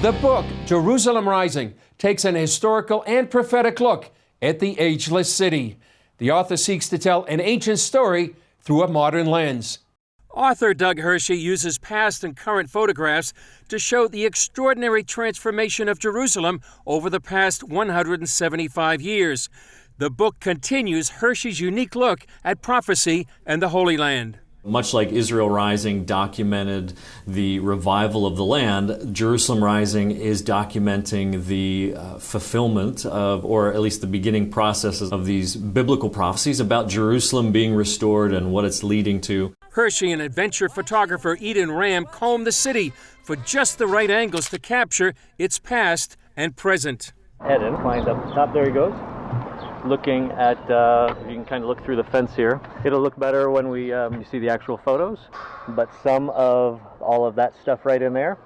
The book, Jerusalem Rising, takes an historical and prophetic look at the ageless city. The author seeks to tell an ancient story through a modern lens. Author Doug Hershey uses past and current photographs to show the extraordinary transformation of Jerusalem over the past 175 years. The book continues Hershey's unique look at prophecy and the Holy Land. Much like Israel Rising documented the revival of the land, Jerusalem Rising is documenting the fulfillment of, or at least the beginning processes of these biblical prophecies about Jerusalem being restored and what it's leading to. Hershey and adventure photographer Edden Ram comb the city for just the right angles to capture its past and present. Edden climbed up the top, there he goes. Looking at, you can kind of look through the fence here. It'll look better when you see the actual photos, but some of all of that stuff right in there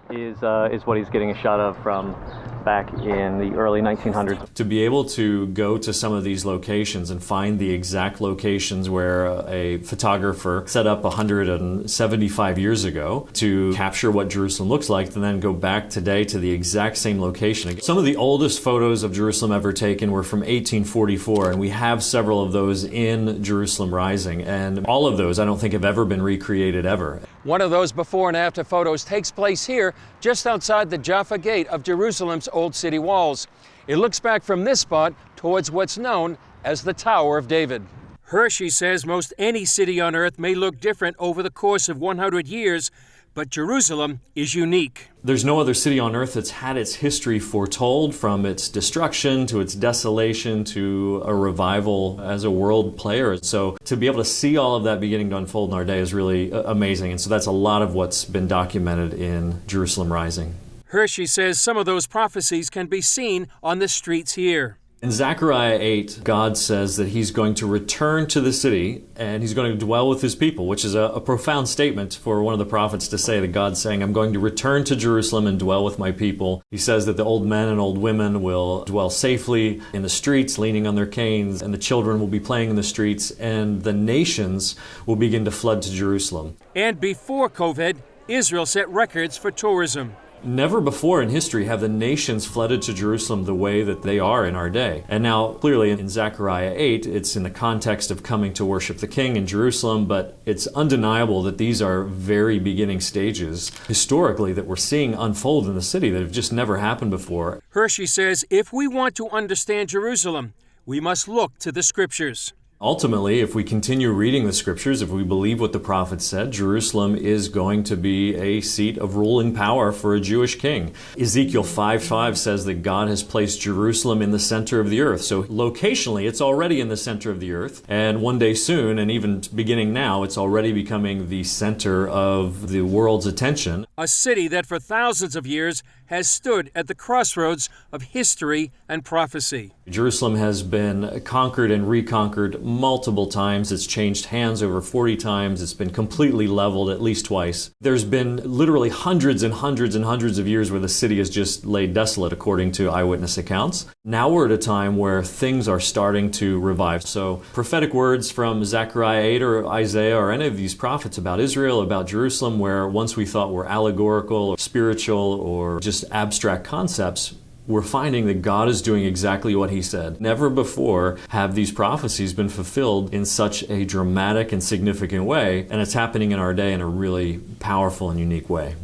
is what he's getting a shot of from back in the early 1900s. To be able to go to some of these locations and find the exact locations where a photographer set up 175 years ago to capture what Jerusalem looks like, and then go back today to the exact same location. Some of the oldest photos of Jerusalem ever taken were from 1844, and we have several of those in Jerusalem Rising, and all of those I don't think have ever been recreated ever. One of those before and after photos takes place here, just outside the Jaffa Gate of Jerusalem's old city walls. It looks back from this spot towards what's known as the Tower of David. Hershey says most any city on earth may look different over the course of 100 years, but Jerusalem is unique. There's no other city on earth that's had its history foretold, from its destruction to its desolation to a revival as a world player. So to be able to see all of that beginning to unfold in our day is really amazing. And so that's a lot of what's been documented in Jerusalem Rising. Hershey says some of those prophecies can be seen on the streets here. In Zechariah 8, God says that he's going to return to the city and he's going to dwell with his people, which is a profound statement for one of the prophets to say, that God's saying, I'm going to return to Jerusalem and dwell with my people. He says that the old men and old women will dwell safely in the streets, leaning on their canes, and the children will be playing in the streets, and the nations will begin to flood to Jerusalem. And before COVID, Israel set records for tourism. Never before in history have the nations flooded to Jerusalem the way that they are in our day. And now, clearly in Zechariah 8, it's in the context of coming to worship the King in Jerusalem, but it's undeniable that these are very beginning stages, historically, that we're seeing unfold in the city that have just never happened before. Hershey says if we want to understand Jerusalem, we must look to the Scriptures. Ultimately, if we continue reading the Scriptures, if we believe what the prophets said, Jerusalem is going to be a seat of ruling power for a Jewish king. Ezekiel 5:5 says that God has placed Jerusalem in the center of the earth. So locationally, it's already in the center of the earth. And one day soon, and even beginning now, it's already becoming the center of the world's attention. A city that for thousands of years has stood at the crossroads of history and prophecy. Jerusalem has been conquered and reconquered multiple times. It's changed hands over 40 times. It's been completely leveled at least twice. There's been literally hundreds and hundreds and hundreds of years where the city is just laid desolate, according to eyewitness accounts. Now we're at a time where things are starting to revive. So prophetic words from Zechariah 8 or Isaiah or any of these prophets about Israel, about Jerusalem, where once we thought were allegorical or spiritual or just abstract concepts, we're finding that God is doing exactly what he said. Never before have these prophecies been fulfilled in such a dramatic and significant way, and it's happening in our day in a really powerful and unique way.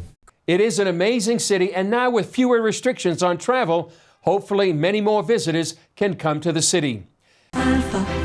It is an amazing city, and now with fewer restrictions on travel, hopefully many more visitors can come to the city. Alpha.